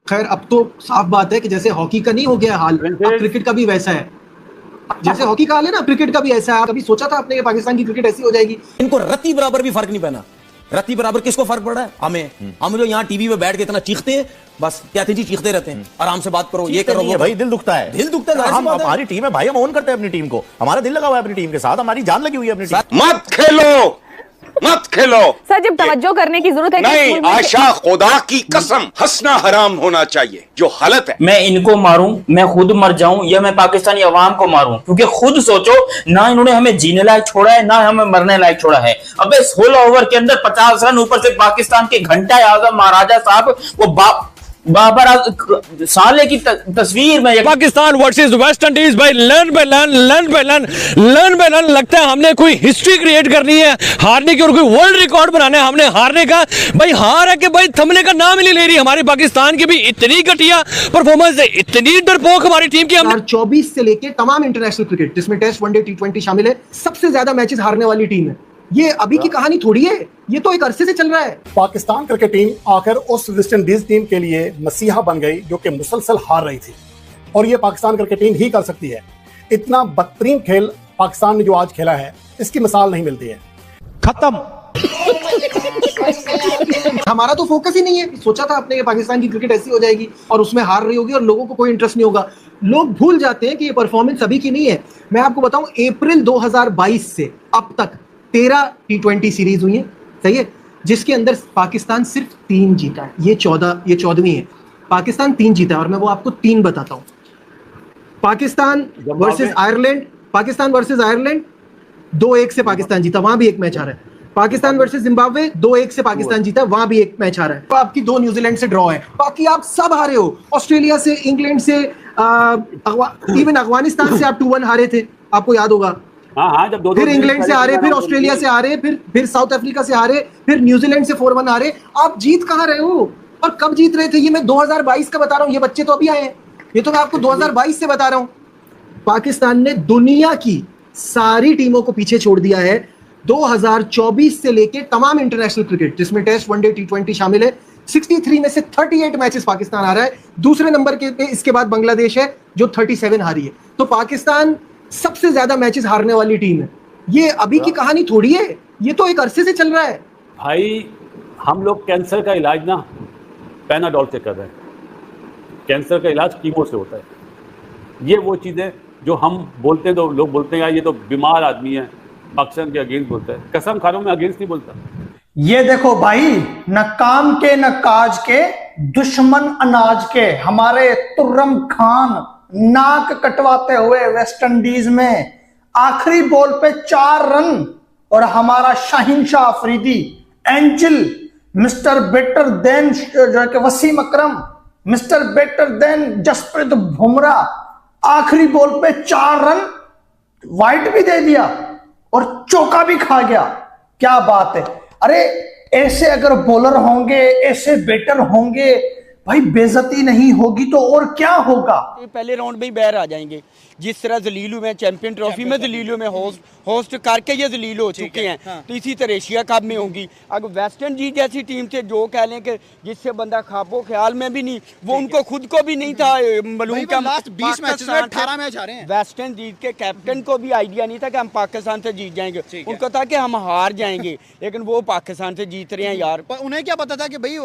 खैर अब तो साफ बात है कि जैसे हॉकी का नहीं हो गया हाल, अब क्रिकेट का भी वैसा है। जैसे हॉकी का हाल है ना, क्रिकेट का भी ऐसा है। कभी सोचा था आपने कि पाकिस्तान की क्रिकेट ऐसी हो जाएगी? इनको रत्ती बराबर भी फर्क नहीं पड़ा। रत्ती बराबर किसको फर्क पड़ रहा है? हमें। हम जो यहाँ टीवी पे बैठ के इतना चीखते हैं, बस कहते जी चीखते रहते हैं, आराम से बात करो, ये करो, वो भाई दिल दुखता है, दिल दुखता है। हम हमारी टीम है भाई, हम ओन करते हैं अपनी टीम को, हमारा दिल लगा हुआ है अपनी टीम के साथ, हमारी जान लगी हुई है अपनी टीम। मत खेलो, मत खेलो सर, जब तवज्जो करने की जरूरत है नहीं, आशा खुदा की कसम हंसना हराम होना चाहिए, जो हालत है। मैं इनको मारूं, मैं खुद मर जाऊं, या मैं पाकिस्तानी अवाम को मारूं? क्योंकि खुद सोचो ना, इन्होंने हमें जीने लायक छोड़ा है ना हमें मरने लायक छोड़ा है। अबे 16 ओवर के अंदर 50 रन, ऊपर से पाकिस्तान के घंटा आजम महाराजा साहब वो बाबर साले की तस्वीर में। पाकिस्तान वर्सेस वेस्ट इंडीज भाई, लर्न बाय लर्न लगता है हमने कोई हिस्ट्री क्रिएट करनी है हारने की, और कोई वर्ल्ड रिकॉर्ड बनाना है हमने हारने का। भाई हार है कि भाई थमने का नाम ही नहीं ले रही हमारी पाकिस्तान की भी। इतनी घटिया परफॉर्मेंस है, इतनी डरपोक हमारी टीम की। हम 2024 से लेके तमाम इंटरनेशनल क्रिकेट जिसमें टेस्ट, वनडे, T20 शामिल है, सबसे ज्यादा मैचेस हारने वाली टीम है। ये अभी की कहानी थोड़ी है, ये तो एक अरसे से चल रहा है। पाकिस्तान क्रिकेट टीम आखिर उस वेस्ट इंडीज टीम के लिए मसीहा बन गई जो कि मुसलसल हार रही थी, और ये पाकिस्तान क्रिकेट टीम ही कर सकती है। इतना बदतरीन खेल पाकिस्तान ने जो आज खेला है, इसकी मिसाल नहीं मिलती है। खत्म। हमारा तो फोकस ही नहीं है। सोचा था आपने कि पाकिस्तान की क्रिकेट ऐसी हो जाएगी और उसमें हार रही होगी और लोगों को कोई इंटरेस्ट नहीं होगा। लोग भूल जाते हैं कि ये परफॉर्मेंस अभी की नहीं है। मैं आपको बताऊं, अप्रैल 2022 से अब तक 13 T20 सीरीज हुई है, सही है, जिसके अंदर पाकिस्तान सिर्फ 3 जीता है। ये 14वीं है। पाकिस्तान 3 जीता है, और मैं वो आपको 3 बताता हूं। पाकिस्तान वर्सेस आयरलैंड 2-1 से पाकिस्तान जीता, वहां भी एक मैच आ रहा है। पाकिस्तान वर्सेस जिम्बाब्वे 2-1 से पाकिस्तान जीता, वहां भी एक मैच आ रहा है। तो आपकी 2 न्यूजीलैंड से ड्रॉ है, बाकी आप सब हारे हो। ऑस्ट्रेलिया से, इंग्लैंड से, इवन अफगानिस्तान से आप 2-1 हारे थे, आपको याद होगा। हाँ, जब फिर इंग्लैंड से हारे, फिर ऑस्ट्रेलिया से हारे, फिर साउथ अफ्रीका से हारे, फिर न्यूजीलैंड से 4-1 हारे। आप जीत कहां रहे हो और कब जीत रहे थे? ये मैं 2022 का बता रहा हूं, ये बच्चे तो अभी आए हैं, ये तो मैं आपको 2022 से बता रहा हूं। पाकिस्तान ने दुनिया की सारी टीमों को पीछे छोड़ दिया है। 2024 से लेके तमाम इंटरनेशनल क्रिकेट जिसमें टेस्ट, वनडे, T20 शामिल है, 63 में से 38 मैचेस पाकिस्तान आ रहा है। दूसरे नंबर के पे इसके बाद बांग्लादेश है जो 37 हारी है। तो पाकिस्तान सबसे ज्यादा मैचेस हारने वाली टीम है। ये अभी की कहानी थोड़ी है, ये तो एक अरसे से चल रहा है। भाई हम लोग कैंसर का इलाज ना पैनाडोल से कर रहे हैं, कैंसर का इलाज कीमो से होता है। ये वो चीज़ें जो हम बोलते हैं, तो लोग बोलते हैं यार ये तो बीमार आदमी है, पाकिस्तान के अगेंस्ट बोलता है। कसम खा रहा हूं, मैं अगेंस्ट नहीं बोलता। ये देखो भाई, न काम के न काज के, दुश्मन अनाज के, हमारे तुर्रम खान नाक कटवाते हुए वेस्ट इंडीज में आखिरी बॉल पे 4 रन, और हमारा Shaheen Shah Afridi angel, Mister better than जो है कि Wasim Akram, Mister better than Jasprit Bumrah, आखिरी बॉल पे 4 रन, वाइट भी दे दिया और चौका भी खा गया। क्या बात है! अरे ऐसे अगर बॉलर होंगे, ऐसे बैटर होंगे, भाई बेइज्जती नहीं होगी तो और क्या होगा। पहले राउंड में ही बाहर आ जाएंगे। जिस तरह जलीलू में चैंपियन ट्रॉफी में जलीलू में होस्ट करके ये जलील हो चुके हैं, तो इसी तरह एशिया कप में होंगी। अगर वेस्ट इंडीज जैसी टीम से जो कह लें कि जिससे बंदा खाबो ख्याल में भी नहीं, वो उनको खुद को भी नहीं था मालूम कि लास्ट 20 मैचेस में 18 मैच आ रहे हैं। वेस्ट इंडीज के कैप्टन को भी आइडिया नहीं था कि हम पाकिस्तान से जीत जाएंगे, उनको था कि हम हार जाएंगे, लेकिन वो पाकिस्तान से जीत रहे हैं यार। उन्हें क्या पता था कि भाई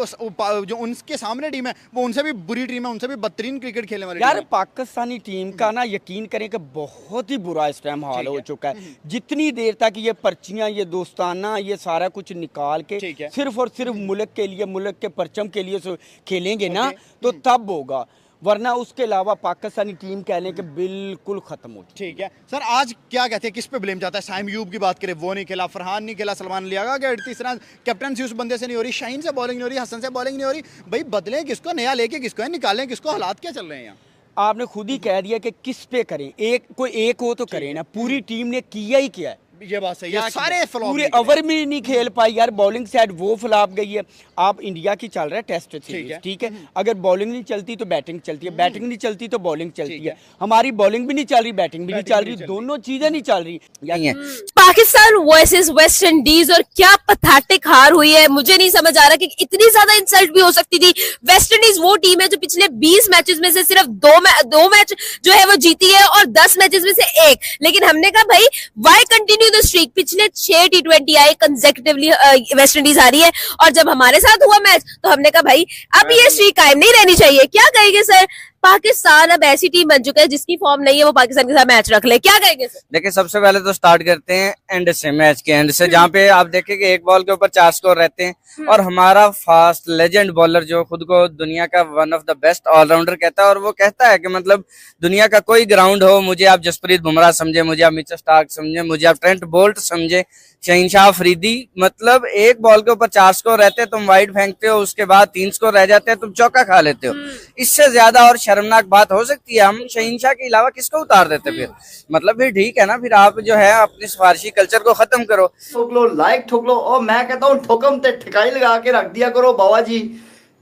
जो उनके सामने टीम है वो उनसे भी बुरी टीम है, उनसे भी बदतरीन क्रिकेट खेलने वाली यार। पाकिस्तानी टीम का ना यकीन करें कि बहुत ही बुरा इस टाइम हाल हो चुका है। जितनी देर तक ये पर्चियां, ये दोस्ताना, ये सारा कुछ निकाल के सिर्फ और सिर्फ मुल्क के लिए, मुल्क के परचम के लिए खेलेंगे ना, तो तब होगा, वरना उसके अलावा पाकिस्तानी टीम कह लें कि बिल्कुल खत्म हो। ठीक है सर, आज क्या कहते हैं, किस पे ब्लेम जाता है? साइम यूब की बात करें, वो नहीं खेला, फरहान नहीं खेला, सलमान लियागा क्या तीसरा कैप्टनसी उस बंदे से नहीं हो रही, शाहीन से बॉलिंग नहीं हो रही, हसन से बॉलिंग नहीं हो रही। भाई बदलें किसको, नया लेके किसको है, निकालें किसको? हालात क्या चल रहे हैं यहाँ? आपने खुद ही कह दिया कि किस पे करें, कोई एक हो तो करें ना। पूरी टीम ने किया ही क्या है। ये बात सही है, क्या सारे किया? फ्लॉप पूरे निकले। ओवर में नहीं खेल पाई यार, बॉलिंग साइड वो फ्लॉप गई है। आप इंडिया की चल रहा है टेस्ट सीरीज, ठीक है, अगर बॉलिंग नहीं चलती तो बैटिंग चलती है, बैटिंग नहीं चलती तो बॉलिंग चलती है। हमारी बॉलिंग भी नहीं चल रही, बैटिंग भी नहीं चल रही, दोनों चीजें नहीं चल रही। पाकिस्तान वर्सेस वेस्ट इंडीज, और क्या पथेटिक हार हुई है। मुझे नहीं समझ आ रहा कि इतनी ज्यादा इंसल्ट भी हो सकती थी। वेस्ट इंडीज वो टीम है जो पिछले 20 मैचेस में से सिर्फ दो मैच जो है वो जीती है और 10 मैचेस में से एक। लेकिन हमने कहा भाई वाई कंटिन्यू द स्ट्रीक, पिछले 6 T20 आए कंसेक्यूटिवली वेस्ट इंडीज हारी है, और जब हमारे साथ हुआ मैच तो हमने कहा भाई अब ये स्ट्रीक कायम नहीं रहनी चाहिए। क्या कहेंगे सर, पाकिस्तान अब ऐसी टीम बन चुका है जिसकी फॉर्म नहीं है वो पाकिस्तान के साथ मैच रख ले, क्या कहेंगे सर? देखिए सबसे पहले तो स्टार्ट करते हैं एंड से, मैच के एंड से, जहाँ पे आप देखेंगे एक बॉल के ऊपर 4 स्कोर रहते हैं और हमारा फास्ट लेजेंड बॉलर जो खुद को दुनिया का one of the best allrounder कहता है, और वो कहता है कि मतलब दुनिया का कोई ग्राउंड हो, मुझे आप जसप्रीत बुमराह समझे, मुझे आप मिचेल स्टार्क समझे, मुझे आप ट्रेंट बोल्ट समझे, शहनशाह अफरीदी, मतलब एक बॉल के ऊपर 4 स्कोर रहते हैं, तुम वाइड फेंकते हो, उसके बाद 3 स्कोर रह जाते हैं, तुम चौका खा लेते हो। इससे ज्यादा और शर्मनाक बात हो सकती है? हम शहनशाह के अलावा किसको उतार देते फिर? मतलब फिर ठीक है ना, फिर आप जो है अपनी सिफारिशी कल्चर को खत्म करो, ठोक लो, लाइक ठोक लो, और मैं कहता हूँ ठोकम ते ठिकाई लगा के रख दिया करो बाबा जी।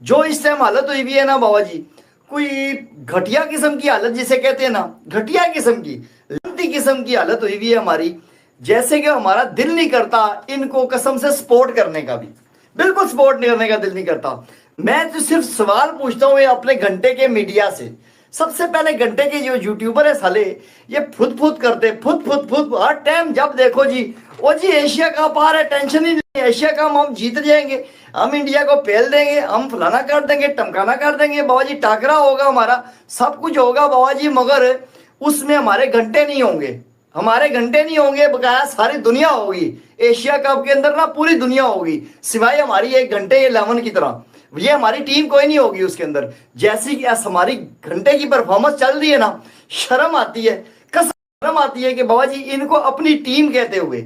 जो इस टाइम हालत हुई भी है ना बाबा जी, कोई घटिया किस्म की हालत जिसे कहते हैं ना, घटिया किस्म की, लंती किस्म की हालत हुई भी है हमारी, जैसे कि हमारा दिल नहीं करता इनको कसम से सपोर्ट करने का भी, बिल्कुल सपोर्ट नहीं करने का दिल नहीं करता। मैं तो सिर्फ सवाल पूछता हूँ अपने घंटे के मीडिया से। सबसे पहले घंटे के जो यूट्यूबर है साले, ये फुद करते, फुद हर टाइम जब देखो जी, ओ जी एशिया कप आ रहा है, टेंशन ही नहीं, एशिया कप हम जीत जाएंगे, हम इंडिया को पेल देंगे, हम फलाना कर देंगे, टमकाना कर देंगे बाबा जी, टाकरा होगा हमारा, सब कुछ होगा बाबा जी, मगर उसमें हमारे घंटे नहीं होंगे, हमारे घंटे नहीं होंगे, बकाया सारी दुनिया होगी। एशिया कप के अंदर ना पूरी दुनिया होगी, सिवाय हमारी एक घंटे 11 की तरह, ये हमारी टीम कोई नहीं होगी उसके अंदर। जैसी कि हमारी घंटे की परफॉर्मेंस चल रही है ना, शर्म आती है, कसम शर्म आती है कि बाबा जी इनको अपनी टीम कहते हुए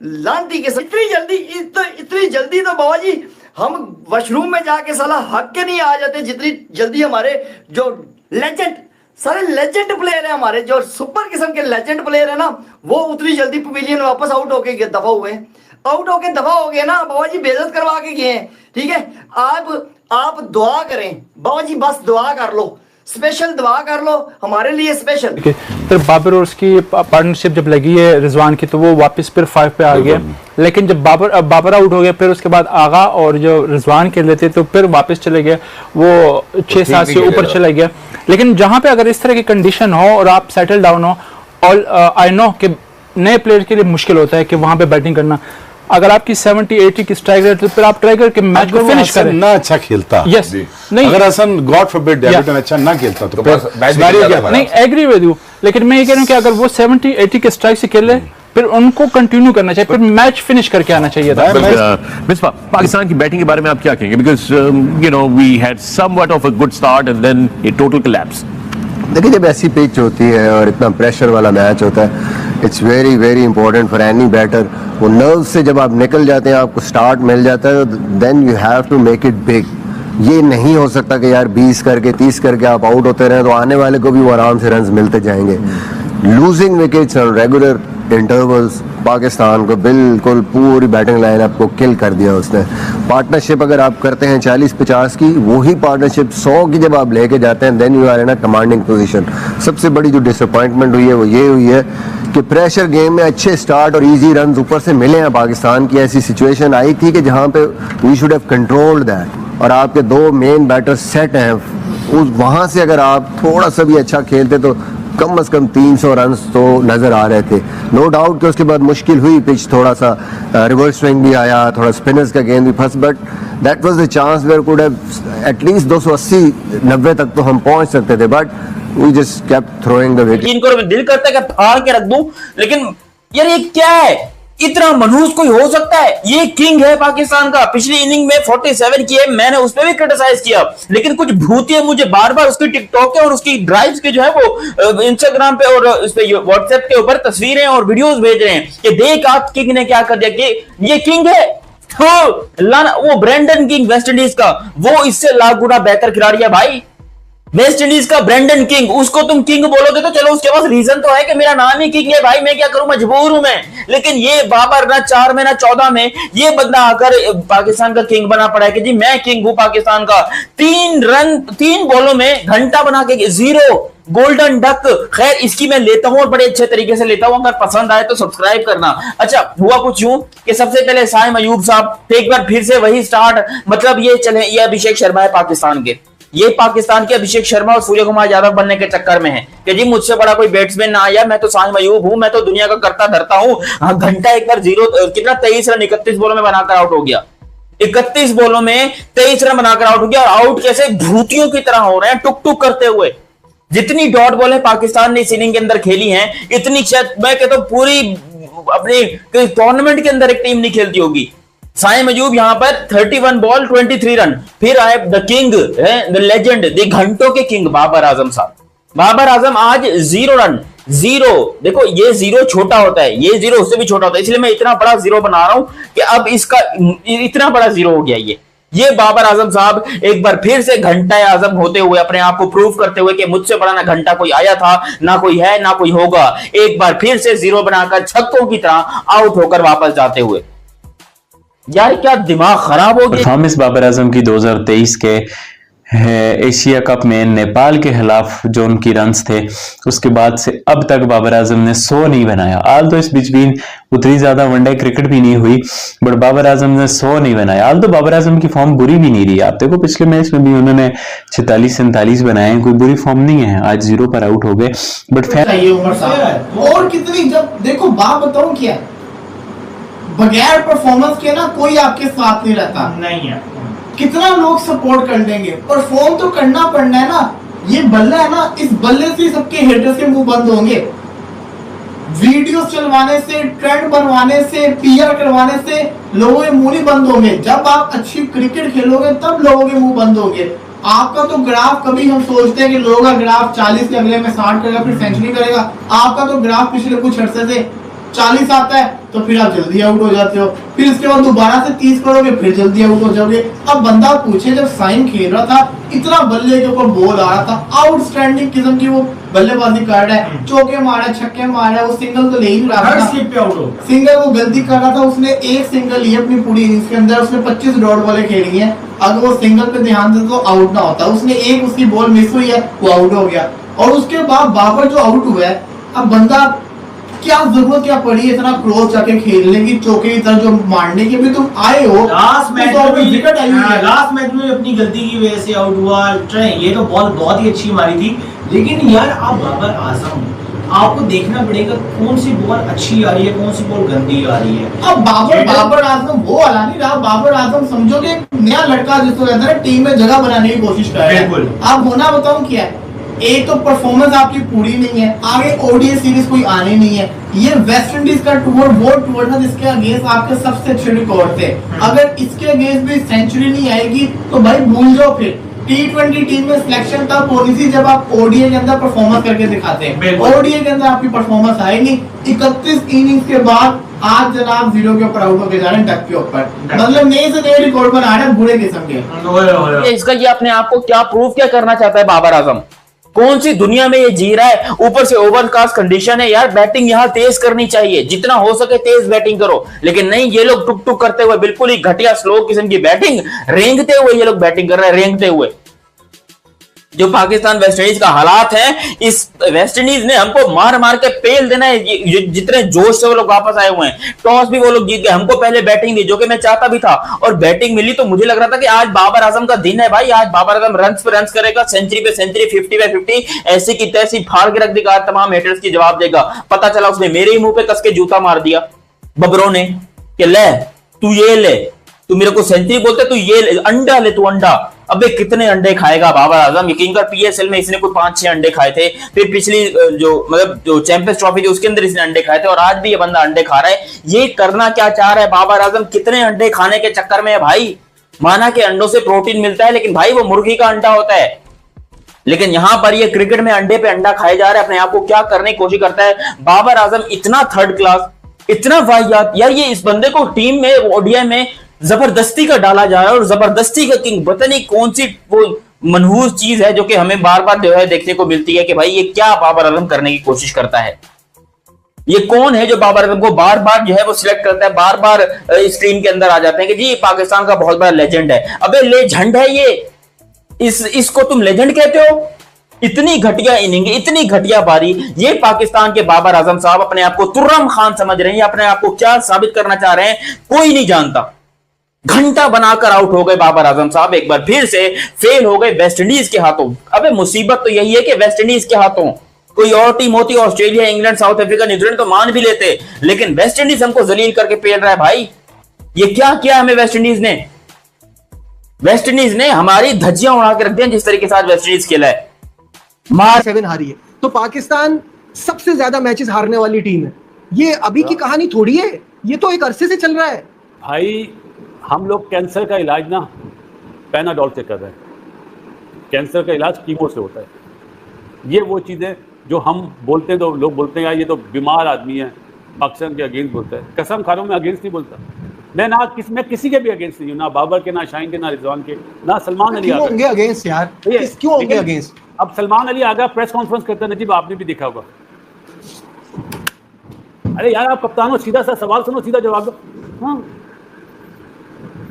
लांती के साथ इतनी जल्दी तो बाबा जी हम वॉशरूम में जाके साला हक के नहीं आ जाते, जितनी जल्दी हमारे जो लेजेंड, सारे लेजेंड प्लेयर है हमारे, जो सुपर किस्म के लेजेंड प्लेयर है ना, वो उतनी जल्दी पवेलियन वापस आउट होके दफा हुए, आउट होके दफा हो गए ना बाबा जी, बेइज्जत करवा के गए हैं। ठीक है, आप दुआ करें बाबा जी, बस दुआ कर लो, स्पेशल दुआ कर लो हमारे लिए स्पेशल। फिर बाबर और उसकी पार्टनरशिप जब लगी है रिजवान की, तो वो वापस फिर 5 पे आ गया, लेकिन जब बाबर आउट हो गया, फिर उसके बाद आगा और जो रिजवान खेल लेते तो फिर वापस चले गए, वो 6-7 से ऊपर चला गया। लेकिन जहां पे अगर इस तरह की कंडीशन हो और आप सेटल डाउन हो, और आई नो कि नए प्लेयर के लिए मुश्किल होता है कि वहां पे बैटिंग करना, अगर आपकी 70-80 की स्ट्राइक रेट, तो फिर आप ट्राई करके मैच को फिनिश करें। ना अच्छा खेलता, यस नहीं, अगर हसन गॉड फॉरबिड एवर्टन अच्छा ना खेलता तो नहीं, एग्री विद यू, लेकिन मैं ये कह रहा हूं कि अगर वो 70-80 के स्ट्राइक से खेले, फिर उनको कंटिन्यू करना चाहिए, फिर मैच फिनिश करके आना चाहिए था। मिसबा, पाकिस्तान की बैटिंग के बारे में आप क्या कहेंगे? Because you know we had somewhat of a good start and then a total collapse. देखिए जब ऐसी पिच होती है और इतना प्रेशर वाला मैच होता है, it's very very important for any batter, वो नर्व से जब आप निकल जाते हैं, आपको स्टार्ट मिल जाता है, then you have to make it big. ये नहीं हो सकता कि यार 20 करके 30 करके आप आउट होते रहे, तो आने वाले को भी वो आराम से रन्स मिलते जाएंगे। Losing wickets on regular intervals Pakistan को बिल्कुल पूरी बैटिंग लाइनअप को किल कर दिया उसने। पार्टनरशिप अगर आप करते हैं 40-50 की, वही पार्टनरशिप 100 की जब आप लेके जाते हैं, then you are in a commanding position. सबसे बड़ी जो डिसअपॉइंटमेंट हुई है वो ये हुई है कि प्रेशर गेम में अच्छे स्टार्ट और इजी रन ऊपर से मिले हैं पाकिस्तान की। ऐसी सिचुएशन आई थी कि जहाँ पे we should have controlled that, और आपके 2 मेन बैटर सेट हैं, उस वहाँ से अगर आप थोड़ा सा भी अच्छा खेलते तो कम से कम 300 रन तो नजर आ रहे थे। नो डाउट कि उसके बाद मुश्किल हुई, पिच थोड़ा सा रिवर्स स्विंग भी आया, थोड़ा स्पिनर्स का गेंद भी फंस, but that was the chance where could have at least 280-90 तक तो हम पहुंच सकते थे, but we just kept throwing the wicket. इनको दिल करता है कि फाड़ के रख दूं, लेकिन यार ये क्या है, इतना मनहूस कोई हो सकता है? ये किंग है पाकिस्तान का, पिछली इनिंग में 47 की है, मैंने उस पर भी क्रिटिसाइज किया, लेकिन कुछ भूतिया मुझे बार बार उसकी टिकटॉक के और उसकी ड्राइव्स के जो है वो इंस्टाग्राम पे और इस पे व्हाट्सएप के ऊपर तस्वीरें और वीडियोस भेज रहे हैं कि देख आप किंग ने क्या कर दिया, कि ये किंग है। तो वो ब्रेंडन किंग वेस्ट इंडीज का, वो इससे लाख गुना बेहतर खिलाड़ी है भाई। वेस्ट इंडीज का ब्रेंडन किंग, उसको तुम किंग बोलोगे तो चलो उसके पास रीजन तो है कि मेरा नाम ही किंग है भाई, मैं क्या करूं, मजबूर हूं मैं। लेकिन ये बाबर ना 4 में ना 14 में ये बंदा आकर पाकिस्तान का किंग बना पड़ा है कि जी मैं किंग हूं पाकिस्तान का। 3 बॉलों में घंटा बना के 0 गोल्डन डक। खैर इसकी मैं लेता हूं और बड़े अच्छे तरीके से लेता हूं, अगर पसंद आए तो सब्सक्राइब करना। अच्छा हुआ कुछ यूं कि सबसे पहले साइम अयूब साहब एक बार फिर से वही स्टार्ट, मतलब ये चले ये अभिषेक शर्मा है पाकिस्तान के, ये पाकिस्तान के अभिषेक शर्मा और सूर्य कुमार यादव बनने के चक्कर में है कि जी मुझसे बड़ा कोई बैट्समैन ना आया, मैं तो साइम अयूब हूं, मैं तो दुनिया का करता धरता हूं। घंटा एक बार 0 कितना 23 रन 31 बॉलों में बनाकर आउट हो गया, 31 बॉलों में 23 रन बनाकर आउट हो गया। और आउट कैसे, भूतियों की तरह हो रहे हैं, टुक टुक करते हुए। जितनी डॉट बॉल है पाकिस्तान ने इस इनिंग के अंदर खेली है, इतनी शायद मैं कहता हूं पूरी अपने टूर्नामेंट के अंदर एक टीम नहीं खेलती होगी। साइम अयूब यहां पर 31 बॉल 23 रन। फिर आए the king, the legend, the घंटों के किंग बाबर आजम साहब। बाबर आजम आज 0 रन 0। देखो ये 0 छोटा होता है, ये 0 उससे भी छोटा होता है, इसलिए मैं इतना बड़ा 0 बना रहा हूं कि अब इसका इतना बड़ा 0 हो गया। ये बाबर आजम साहब एक बार फिर से घंटा आजम होते हुए अपने आप को प्रूव करते हुए कि मुझसे बड़ा ना घंटा कोई आया था, ना कोई है, ना कोई होगा। एक बार फिर से 0 बनाकर छक्कों की तरह आउट होकर वापस जाते हुए। यार क्या दिमाग खराब हो गया। परफॉर्मेंस बाबर आजम की 2023 के एशिया कप में नेपाल के खिलाफ जो उनकी रन्स थे, उसके बाद से अब तक बाबर आजम ने 100 नहीं बनाया। आल तो इस बीच भी उतनी ज्यादा वनडे क्रिकेट भी नहीं हुई, बट बाबर आजम ने 100 नहीं बनाया। आल तो बाबर आजम की फॉर्म बुरी भी नहीं रही, आप देखो पिछले मैच में भी उन्होंने 46-47 बनाए, कोई बुरी फॉर्म नहीं है। आज 0 पर आउट हो गए, बट और कितनी, जब देखो बात बताऊं क्या, बगैर परफॉर्मेंस के ना कोई आपके साथ नहीं रहता, नहीं है। कितना लोग सपोर्ट कर देंगे, परफॉर्म तो करना पड़ना है ना। ये बल्ला है ना, इस बल्ले से सबके हेटर्स के मुंह बंद होंगे। वीडियो चलवाने से, ट्रेंड बनवाने से, पीआर करवाने से लोगों के मुंह नहीं बंद होंगे। जब आप अच्छी क्रिकेट खेलोगे तब लोगों के मुंह बंद होंगे। आपका तो ग्राफ, कभी हम सोचते हैं कि लोगों का ग्राफ 40 के अगले में 60 करेगा, फिर सेंचुरी करेगा। आपका तो ग्राफ पिछले कुछ अर्से से 40 आता है तो फिर आप जल्दी आउट हो जाते हो, फिर इसके बाद दोबारा से 30 करोगे, फिर जल्दी आउट हो जाओगे। अब बंदा पूछे, जब साइम खेल रहा था, इतना बल्ले के ऊपर बॉल आ रहा था, आउटस्टैंडिंग किस्म की वो बल्लेबाजी कर रहा है, चौके मारा, छक्के मारा, वो सिंगल तो ले ही रहा था, स्लिप पे आउट हो, सिंगल वो गलती कर रहा था। उसने एक सिंगल ली अपनी पूरी इनिंग्स के अंदर, उसने 25 डॉट बॉलें खेली है। अगर वो सिंगल पे ध्यान दे तो आउट ना होता, उसने एक उसकी बॉल मिस हुई है, वो आउट हो गया। और उसके बाद बाबर जो आउट हुआ है, अब बंदा क्या जरूरत क्या पड़ी है इतना क्रॉस जाके खेलने की, चौके की तरह जो मारने की। भी तुम आए हो लास्ट मैच में, विकेट आई है, लास्ट मैच में अपनी गलती की वजह से आउट हुआ। ये तो बॉल बहुत ही अच्छी मारी थी, लेकिन यार आप बाबर आजम, आपको देखना पड़ेगा कौन सी बॉल अच्छी आ रही है, कौन सी बॉल गंदी आ रही है। अब बाबर आजम वो वाला नहीं रहा। बाबर आजम समझोगे नया लड़का जिसको कहते हैं टीम में जगह बनाने की कोशिश कर रहा है। अब होना बताऊं क्या है, एक तो परफॉर्मेंस आपकी पूरी नहीं है, आगे ओडीआई सीरीज कोई आने नहीं है। ये वेस्ट इंडीज का टूर वो टूर था जिसके अगेंस्ट आपके सबसे अच्छे रिकॉर्ड थे। अगर इसके अगेंस्ट भी सेंचुरी नहीं आएगी तो भाई भूल जाओ। फिर T20 टीम में सिलेक्शन तब होनी थी जब आप ओडीआई के अंदर परफॉर्मेंस करके दिखाते हैं। ओडीआई के अंदर आपकी परफॉर्मेंस आएगी। 31 इनिंग्स के बाद आज जनाब 0 के ऊपर आउट होकर जा रहे हैं, डक के ऊपर, मतलब नए से नए रिकॉर्ड बना रहे हैं बुरे किस्म के। इसका ये अपने आप को क्या प्रूव क्या करना चाहता है बाबर आजम, कौन सी दुनिया में ये जी रहा है। ऊपर से ओवरकास्ट कंडीशन है यार, बैटिंग यहां तेज करनी चाहिए, जितना हो सके तेज बैटिंग करो। लेकिन नहीं, ये लोग टुक टुक करते हुए बिल्कुल ही घटिया स्लो किस्म की बैटिंग, रेंगते हुए ये लोग बैटिंग कर रहे हैं, रेंगते हुए। जो पाकिस्तान वेस्ट इंडीज का हालात है, इस वेस्ट इंडीज ने हमको मार मार के पेल देना है। जितने जोश से वो लोग वापस आए हुए हैं, टॉस भी वो लोग जीत गए, हमको पहले बैटिंग दी जो कि मैं चाहता भी था, और बैटिंग मिली तो मुझे लग रहा था कि आज बाबर आजम का दिन है भाई। आज बाबर आजम रन्स पे रन्स करेगा, सेंचुरी पे सेंचुरी, 50 पे 50, ऐसी की तैसी फाड़ के रख देगा, तमाम हेटर्स की जवाब देगा। पता चला उसने मेरे ही मुंह पे कस के जूता मार दिया बबरों ने कि ले तू ये ले, तू मेरे को सेंचुरी बोलते, तू ये ले, अंडा ले तू अंडा। अबे कितने अंडे खाएगा बाबर आजम, यकीन कर। पीएसएल में इसने कुछ 5-6 अंडे खाए थे, फिर पिछली जो चैंपियंस ट्रॉफी थी उसके अंदर इसने अंडे खाए थे, और आज भी ये बंदा अंडे खा रहा है। ये करना क्या चाह रहा है बाबर आजम, कितने अंडे खाने के चक्कर में है भाई। माना कि अंडों से प्रोटीन मिलता है, लेकिन भाई वो मुर्गी का अंडा होता है। लेकिन यहां पर ये क्रिकेट में अंडे पे अंडा खाए जा रहा है, अपने आप को क्या करने की कोशिश करता है बाबर आजम। इतना थर्ड क्लास, इतना वाहियात यार। ये इस बंदे को टीम में, ओडीआई में जबरदस्ती का डाला जा रहा है, और जबरदस्ती का किंग, पता नहीं कौन सी वो मनहूस चीज है जो कि हमें बार बार जो है देखने को मिलती है कि भाई ये क्या बाबर आजम करने की कोशिश करता है। ये कौन है जो बाबर आजम को बार बार जो है वो सिलेक्ट करता है, बार बार स्क्रीन के अंदर आ जाते हैं कि जी पाकिस्तान का बहुत बड़ा लेजेंड है। अबे लेजेंड है ये, इसको तुम लेजेंड कहते हो? इतनी घटिया इनिंग, इतनी घटिया पारी, ये पाकिस्तान के बाबर आजम साहब अपने आप को तुर्रम खान समझ रहे हैं, अपने आप को क्या साबित करना चाह रहे हैं कोई नहीं जानता। घंटा बनाकर आउट हो गए बाबर आजम साहब, एक बार फिर से फेल हो गए वेस्ट इंडीज के हाथों। अबे मुसीबत तो यही है कि वेस्ट इंडीज के हाथों, कोई और टीम होती, Australia, England, south Africa, New Zealand तो मान भी लेते, लेकिन वेस्ट इंडीज हमको जलील करके पेल रहा है भाई। ये क्या किया हमें वेस्ट इंडीज ने? वेस्ट इंडीज ने हमारी धज्जियां उड़ा के रख दी जिस तरीके से आज वेस्ट इंडीज खेला है। मार 7 हारी है तो पाकिस्तान सबसे ज्यादा मैचेस हारने वाली टीम है। ये अभी की कहानी थोड़ी है, ये तो एक अरसे से चल रहा है भाई। हम लोग कैंसर का इलाज ना पैनाडोल से कर रहे हैं, कैंसर का इलाज कीमो से होता है। ये वो चीज़ें जो हम बोलते हैं तो लोग बोलते हैं यार ये तो बीमार आदमी है, पाकिस्तान के अगेंस्ट बोलता है। कसम खा रहा हूं मैं अगेंस्ट नहीं बोलता, मैं किसी के भी अगेंस्ट नहीं हूं, ना बाबर के, ना शाहीन के, ना रिजवान के, ना सलमान अली। क्यों होंगे अगेंस्ट यार? क्यों होंगे अगेंस्ट? अब सलमान अली आगा प्रेस कॉन्फ्रेंस करता है, नजीब आपने भी देखा होगा। अरे यार आप कप्तान हो, सीधा सा सवाल सुनो, सीधा जवाब दो। हाँ,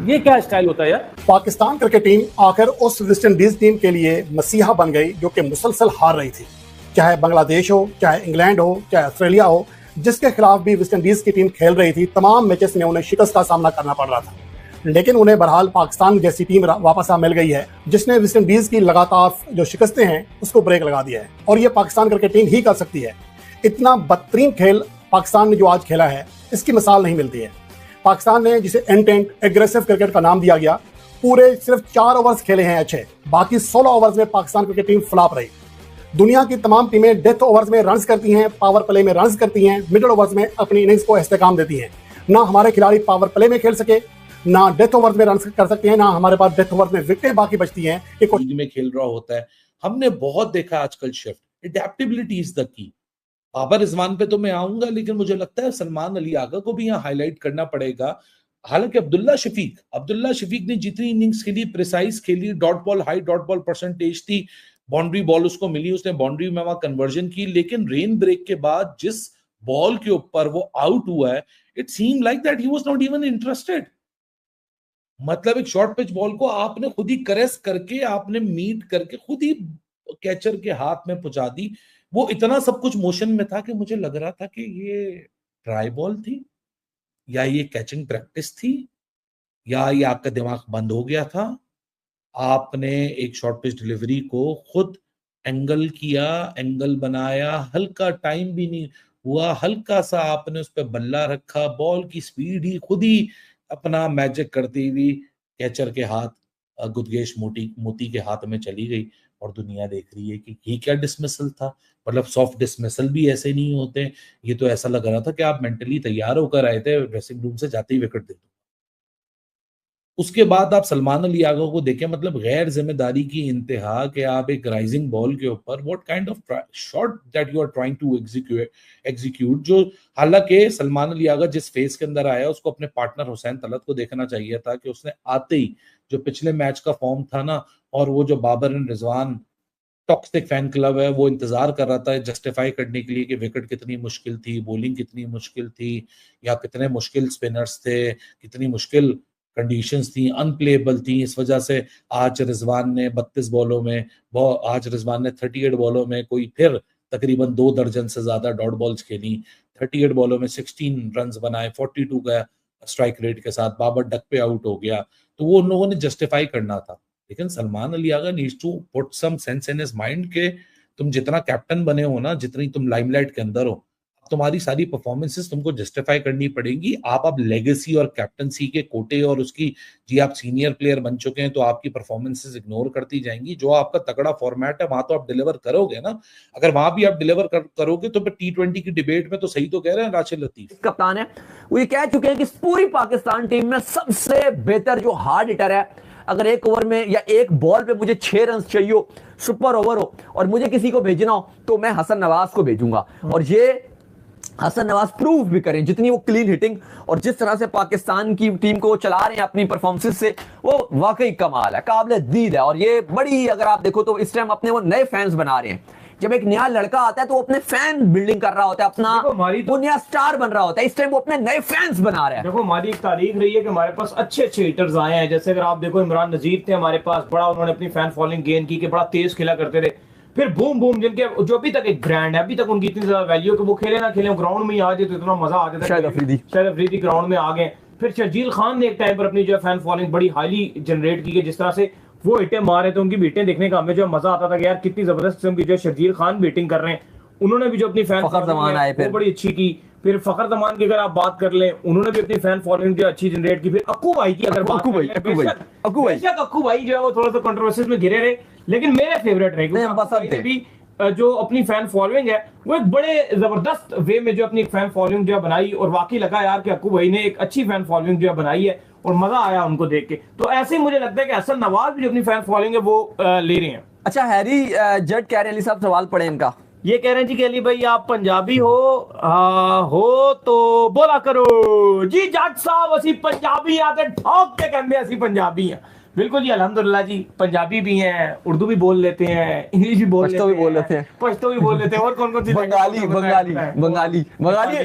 ये क्या स्टाइल होता है यार? पाकिस्तान क्रिकेट टीम आखिर उस वेस्ट इंडीज टीम के लिए मसीहा बन गई जो कि मुसलसल हार रही थी, चाहे बांग्लादेश हो, चाहे इंग्लैंड हो, चाहे ऑस्ट्रेलिया हो, जिसके खिलाफ भी वेस्ट इंडीज की टीम खेल रही थी। तमाम मैचेस में उन्हें शिकस्त का सामना करना पड़ रहा था, लेकिन उन्हें बहरहाल पाकिस्तान जैसी टीम वापस आ मिल गई है जिसने वेस्ट इंडीज की लगातार जो शिकस्तें हैं उसको ब्रेक लगा दिया है, और ये पाकिस्तान क्रिकेट टीम ही कर सकती है। इतना बदतरीन खेल पाकिस्तान ने जो आज खेला है इसकी मिसाल नहीं मिलती है। पाकिस्तान ने जिसे इंटेंट एग्रेसिव क्रिकेट का नाम दिया गया, पूरे सिर्फ 4 ओवर्स खेले हैं अच्छे, बाकी 16 ओवर्स में पाकिस्तान क्रिकेट टीम फ्लॉप रही। दुनिया की तमाम टीमें डेथ ओवर्स में रन्स करती हैं, पावर प्ले में रन्स करती हैं, मिडिल ओवर्स में अपनी इनिंग्स को इस्तेकाम देती हैं। ना हमारे खिलाड़ी पावर प्ले में खेल सके, ना डेथ ओवर्स में रन्स कर सकते हैं, ना हमारे पास डेथ ओवर्स में विकेटें बाकी बचती हैं कि कुछ में खेल रहा होता है। हमने बहुत देखा आजकल shift, adaptability is the key. Babar Rizwan पे तो मैं आऊंगा, लेकिन मुझे लगता है सलमान अली आगा को भी यहाँ हाईलाइट करना पड़ेगा। हालांकि अब्दुल्ला शफीक ने जितनी इनिंग्स खेली, प्रिसाइज खेली, dot ball high dot ball percentage थी, बाउंड्री बॉल उसको मिली, उसने बाउंड्री में वहां कन्वर्जन की, लेकिन रेन ब्रेक के बाद जिस बॉल के ऊपर वो आउट हुआ है, it seem like that he was not even interested. मतलब एक शॉर्ट पिच बॉल को आपने खुद ही करेस करके, आपने मीट करके खुद ही कैचर के हाथ में पहुंचा दी। वो इतना सब कुछ मोशन में था कि मुझे लग रहा था कि ये ट्राई बॉल थी, या ये कैचिंग प्रैक्टिस थी, या ये आपका दिमाग बंद हो गया था। आपने एक शॉर्ट पिच डिलीवरी को खुद एंगल किया, एंगल बनाया, हल्का टाइम भी नहीं हुआ, हल्का सा आपने उस पर बल्ला रखा, बॉल की स्पीड ही खुद ही अपना मैजिक करती हुई कैचर के हाथ, गुदगेश मोती के हाथ में चली गई, और दुनिया देख रही है कि ये क्या डिसमिसल था। मतलब सॉफ्ट डिसमिसल भी ऐसे नहीं होते। ये तो ऐसा लग रहा था कि आप मेंटली तैयार होकर आए थे, ड्रेसिंग रूम से जाते ही विकेट दे दो। उसके बाद आप सलमान अली आगा को देखें, मतलब गैर जिम्मेदारी की इंतहा कि आप एक राइजिंग बॉल के ऊपर what kind of shot that you are trying to execute, जो हालांकि सलमान अली आगा जिस फेज के अंदर आया उसको अपने पार्टनर हुसैन तलत को देखना चाहिए था कि उसने आते ही जो पिछले मैच का फॉर्म था ना, और वो जो Babar and Rizwan toxic fan club है वो इंतजार कर रहा था जस्टिफाई करने के लिए कि विकेट कितनी मुश्किल थी, बॉलिंग कितनी मुश्किल थी, या कितने मुश्किल स्पिनर्स थे, कितनी मुश्किल कंडीशंस थी, अनप्लेएबल थी। इस वजह से आज रिजवान ने 32 बॉलों में, आज रिजवान ने 38 बॉलों में कोई फिर तकरीबन 2 दर्जन से ज्यादा डॉट बॉल्स खेली, 38 बॉलों में 16 रन बनाए, 42 का स्ट्राइक रेट के साथ। बाबर डक पे आउट हो गया, तो वो उन लोगों ने जस्टिफाई करना था। लेकिन Salman Ali Agha needs to put some sense in his mind के तुम जितना कैप्टन बने हो ना, जितनी तुम लाइमलाइट के अंदर हो, तुम्हारी सारी परफॉर्मेंसेस तुमको जस्टिफाई करनी पड़ेगी। आप अब लेगेसी और कैप्टनसी के कोटे और उसकी जी आप सीनियर प्लेयर बन चुके हैं तो आपकी परफॉर्मेंसेस इग्नोर करती जाएंगी। जो आपका तगड़ा फॉर्मेट है वहां तो आप डिलीवर करोगे ना। अगर वहां भी आप डिलीवर करोगे तो फिर T20 की डिबेट में तो सही तो कह रहे हैं राशिद लतीफ कप्तान है, वो ये कह चुके हैं कि पूरी पाकिस्तान टीम में सबसे बेहतर जो हार्ड हिटर है, अगर एक ओवर में या एक बॉल पे मुझे 6 रन चाहिए हो, सुपर ओवर हो, और मुझे किसी को भेजना हो तो मैं हसन नवाज को भेजूंगा। और ये हसन नवाज प्रूव भी करें, जितनी वो क्लीन हिटिंग और जिस तरह से पाकिस्तान की टीम को वो चला रहे हैं अपनी परफॉर्मेंस से, वो वाकई कमाल है, काबिल दीद है। और ये बड़ी, अगर आप देखो तो इस टाइम अपने वो नए फैंस बना रहे हैं। जब एक नया लड़का आता है तो वो अपने फैन बिल्डिंग कर रहा होता है, अपना वो नया स्टार बन रहा होता है। इस टाइम वो अपने नए फैंस बना रहा है। देखो हमारी एक तारीख रही है कि हमारे पास अच्छे अच्छे हिटर्स आए हैं। जैसे अगर आप देखो इमरान नजीर थे हमारे पास, बड़ा उन्होंने अपनी फैन फॉलोइंग गेन की कि बड़ा तेज खेला करते थे। फिर बूम बूम जिनके जो अभी तक एक ग्रैंड है, अभी तक उनकी इतनी ज्यादा वैल्यू कि वो खेले ना खेले ग्राउंड में ही आ जाए तो इतना मजा आ जाता है। शायद अफरीदी ग्राउंड में आ गए। फिर शर्जील खान ने एक टाइम पर अपनी जो फैन फॉलोइंग बड़ी हाईली जनरेट की, जिस तरह से वो हिटें मार रहे थे, उनकी बीटें देखने का हमें जो मजा आता था कि यार कितनी जबरदस्त किस्म की जो शर्जील खान बीटिंग कर रहे हैं। उन्होंने भी जो अपनी फैन वो बड़ी अच्छी की। फिर फखर जमान की अगर आप बात कर लें, उन्होंने भी अपनी फैन फॉलोइंग जो अच्छी जनरेट की। फिर अक्कू भाई की अगर बात करें, बेशक अक्कू भाई जो है वो थोड़ा सा कंट्रोवर्सीज में घिरे रहे, लेकिन मेरे फेवरेट रहे क्योंकि भी जो अपनी फैन फॉलोइंग है वो एक बड़े जबरदस्त वे में जो अपनी फैन फॉलोइंग जो बनाई, और वाकई लगा यार कि अक्कू भाई ने एक अच्छी फैन फॉलोइंग जो बनाई है और मजा आया उनको देख के। तो ऐसे ही मुझे लगता है कि हसन नवाज भी जो अपनी फैन फॉलोइंग है वो ले रहे हैं। अच्छा, हैरी जट कह रहे हैं, अली साहब सवाल पढ़े इनका। ये कह रहे हैं जी कि अली भाई आप पंजाबी हो तो बोला करो जी। जट साहब असी पंजाबी आते ठोक के कहते असी पंजाबी हैं। बिल्कुल जी, अल्हम्दुलिल्लाह जी, पंजाबी भी हैं, उर्दू भी बोल लेते हैं, इंग्लिश भी बोल लेते हैं, पश्तो भी बोल लेते हैं, और कौन कौन सी बंगाली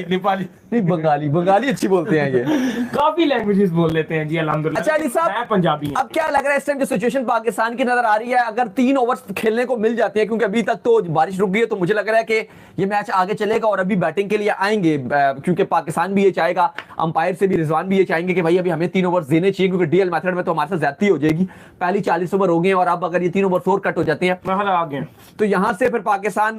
नेपाली नहीं, बंगाली अच्छी बोलते हैं, ये काफी लैंग्वेजेस बोल लेते हैं जी अल्हम्दुलिल्लाह। अच्छा अली साहब, पंजाबी अब क्या लग रहा है इस टाइम जो सिचुएशन पाकिस्तान की नजर आ रही है, अगर 3 ओवर्स खेलने को मिल जाती है, क्योंकि अभी तक तो बारिश रुक गई है, तो मुझे लग रहा है कि ये मैच आगे चलेगा और अभी बैटिंग के लिए आएंगे, क्योंकि पाकिस्तान भी ये चाहेगा, अंपायर से भी रिजवान भी ये चाहेंगे कि भाई अभी हमें 3 ओवर्स देने चाहिए, क्योंकि डीएल मेथड में तो हमारे साथ ज्यादती हो जाएगी। पहली 40 ओवर हो गए और अब अगर ये 3 ओवर और कट हो जाते हैं तो यहां से फिर पाकिस्तान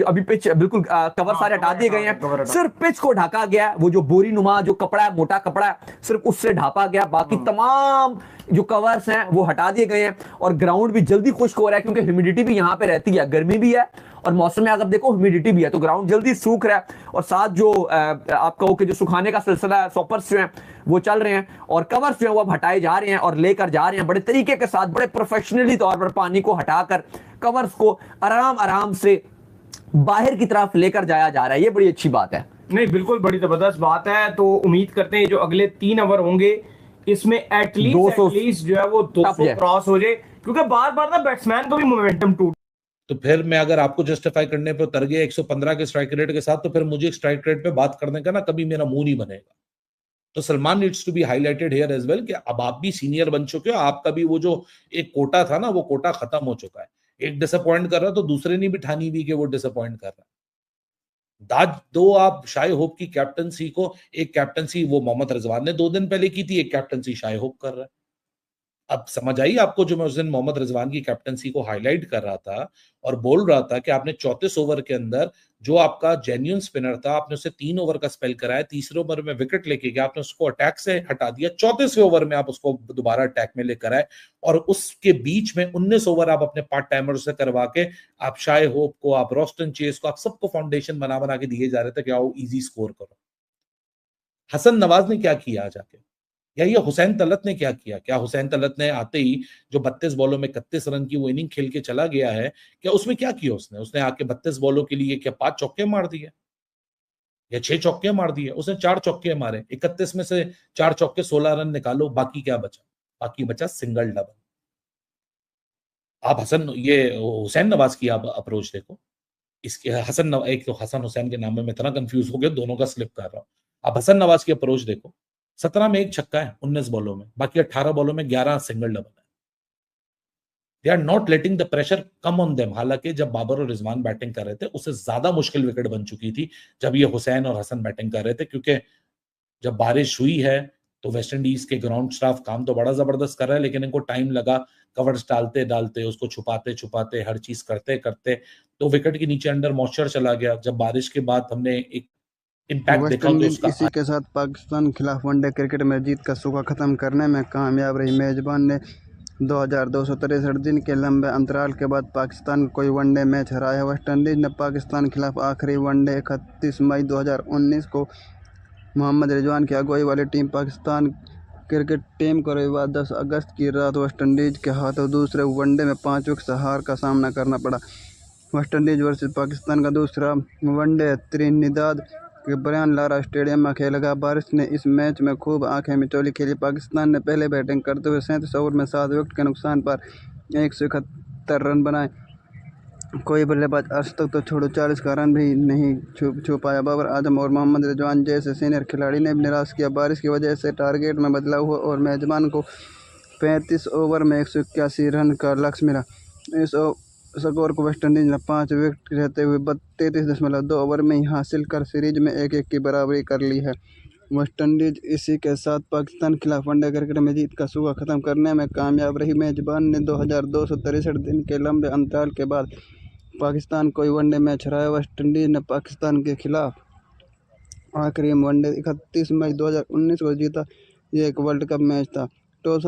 अभी पिच बिल्कुल कवर सारे हटा दिए गए हैं, सिर्फ पिच को ढका गया, वो जो बोरी नुमा जो कपड़ा है, मोटा कपड़ा है, सिर्फ उससे ढापा गया, बाकी तमाम जो कवर्स हैं वो हटा दिए गए हैं। और ग्राउंड भी जल्दी खुश्क हो रहा है, क्योंकि ह्यूमिडिटी भी यहाँ पे रहती है, गर्मी भी है और मौसम में अगर देखो ह्यूमिडिटी भी है, तो ग्राउंड जल्दी सूख रहा है। और साथ जो आप कहो कि जो सुखाने का सिलसिला है, सॉपर्स जो हैं वो चल रहे हैं और कवर्स जो हैं वो अब हटाए जा रहे हैं और लेकर जा रहे हैं बड़े तरीके के साथ, बड़े प्रोफेशनली तौर पर पानी को हटाकर कवर्स को आराम आराम से बाहर की तरफ लेकर जाया जा रहा है। ये बड़ी अच्छी बात है। नहीं, बिल्कुल बड़ी जबरदस्त बात है। तो उम्मीद करते हैं जो अगले 3 ओवर होंगे इसमें एटलीस्ट जो है वो 200 क्रॉस हो जाए, क्योंकि बार बार ना बैट्समैन को भी मोमेंटम टूट। तो फिर मैं अगर आपको जस्टिफाई करने पे उतर गया 115 के स्ट्राइक रेट के साथ, तो फिर मुझे स्ट्राइक रेट पे बात करने का ना कभी मेरा मुंह नहीं बनेगा। तो Salman needs to be highlighted here as well कि अब आप भी सीनियर बन चुके हो, आपका भी वो जो एक कोटा था ना, वो कोटा खत्म हो चुका है। एक डिसअपॉइंट कर रहा तो दूसरे ने भी ठानी भी कि वो डिसअपॉइंट कर रहा है। दाद दो आप शाय होप की कैप्टनसी को, एक कैप्टनसी वो मोहम्मद रिजवान ने 2 दिन पहले की थी, एक कैप्टनसी शाय होप कर रहा है। अब समझ आई आपको, जो मैं उस दिन मोहम्मद रिजवान की कैप्टनसी को हाईलाइट कर रहा था और बोल रहा था कि आपने 34 ओवर के अंदर जो आपका जेन्युइन स्पिनर था, आपने उसे 3 ओवर का स्पेल कराया, तीसरे ओवर में विकेट लेके गया, आपने उसको अटैक से हटा दिया, 34वें ओवर में आप उसको दोबारा अटैक में लेकर आए और उसके बीच में 19 ओवर आप अपने पार्ट टाइमर से करवा के आप शाय होप को, आप रोस्टन चेस को, आप सबको फाउंडेशन बना बना के दिए जा रहे थे कि आओ इजी स्कोर करो। हसन नवाज ने क्या किया जाके, या ये हुसैन तलत ने क्या किया? क्या हुसैन तलत ने आते ही जो 32 बॉलों में 31 रन की वो इनिंग खेल के चला गया है, क्या उसमें क्या किया उसने आके 32 बॉलों के लिए क्या 5 चौके मार दिए या 6 चौके मार दिए? उसने 4 चौके मारे, 31 में से 4 चौके 16 रन निकालो, बाकी क्या बचा? बाकी बचा सिंगल डबल। आप ये हुसैन नवाज की आप अप्रोच देखो, इसके एक तो हसन हुसैन के नाम में मैं इतना कंफ्यूज हो गया, दोनों का स्लिप कर रहा हूं। आप हसन नवाज की अप्रोच देखो, 17 में 1 छक्का है 19 बॉलों में, बाकी 18 बॉलों में 11 सिंगल डबल है। They are not letting the pressure come on them. हालांकि जब बाबर और रिजवान बैटिंग कर रहे थे उससे ज्यादा मुश्किल विकेट बन चुकी थी जब ये हुसैन और हसन बैटिंग कर रहे थे, क्योंकि जब बारिश हुई है तो वेस्ट इंडीज के ग्राउंड स्टाफ काम तो बड़ा जबरदस्त कर रहा है, लेकिन इनको टाइम लगा कवर्स डालते डालते, उसको छुपाते छुपाते, हर चीज करते करते, तो विकेट के नीचे अंडर मॉइस्चर चला गया। जब बारिश के बाद हमने एक इम्पैक्ट देखा तो उसका इसी के साथ पाकिस्तान खिलाफ वनडे क्रिकेट में जीत का सूखा खत्म करने में कामयाब रही। मेजबान ने 2263 दिन के लंबे अंतराल के बाद पाकिस्तान को कोई वनडे मैच हराया। वेस्टइंडीज ने पाकिस्तान के खिलाफ आखिरी वनडे 31 मई 2019 को मोहम्मद रिजवान की अगुवाई वाली टीम पाकिस्तान क्रिकेट टीम को रविवार 10 अगस्त की रात वेस्टइंडीज के हाथों दूसरे वनडे में 5 विकेट से हार का सामना करना पड़ा। वेस्टइंडीज वर्सेस पाकिस्तान का दूसरा वनडे त्रिनिदाद के ब्रायन लारा स्टेडियम में खेला गया। बारिश ने इस मैच में खूब आंखें मिचौली खेली। पाकिस्तान ने पहले बैटिंग करते हुए 37 ओवर में 7 विकेट के नुकसान पर 171 रन बनाए। कोई बल्लेबाज आज तक तो छोड़ो 40 का रन भी नहीं छू पाया। बाबर आजम और मोहम्मद रिजवान जैसे सीनियर खिलाड़ी ने भी निराश किया। बारिश की वजह से टारगेट में बदलाव हुआ और मेजबान को 35 ओवर में 181 रन का लक्ष्य मिला। इस स्कोर को वेस्टइंडीज ने 5 विकेट रहते हुए 33.2 ओवर में ही हासिल कर सीरीज में 1-1 की बराबरी कर ली है। वेस्टइंडीज इसी के साथ पाकिस्तान के खिलाफ वनडे क्रिकेट में जीत का सूखा खत्म करने में कामयाब रही। मेजबान ने 2263 दिन के लंबे अंतराल के बाद पाकिस्तान को वनडे मैच हराया। वेस्टइंडीज ने पाकिस्तान के खिलाफ आखिरी वनडे 31 मई 2019 को जीता। ये एक वर्ल्ड कप मैच था। टॉस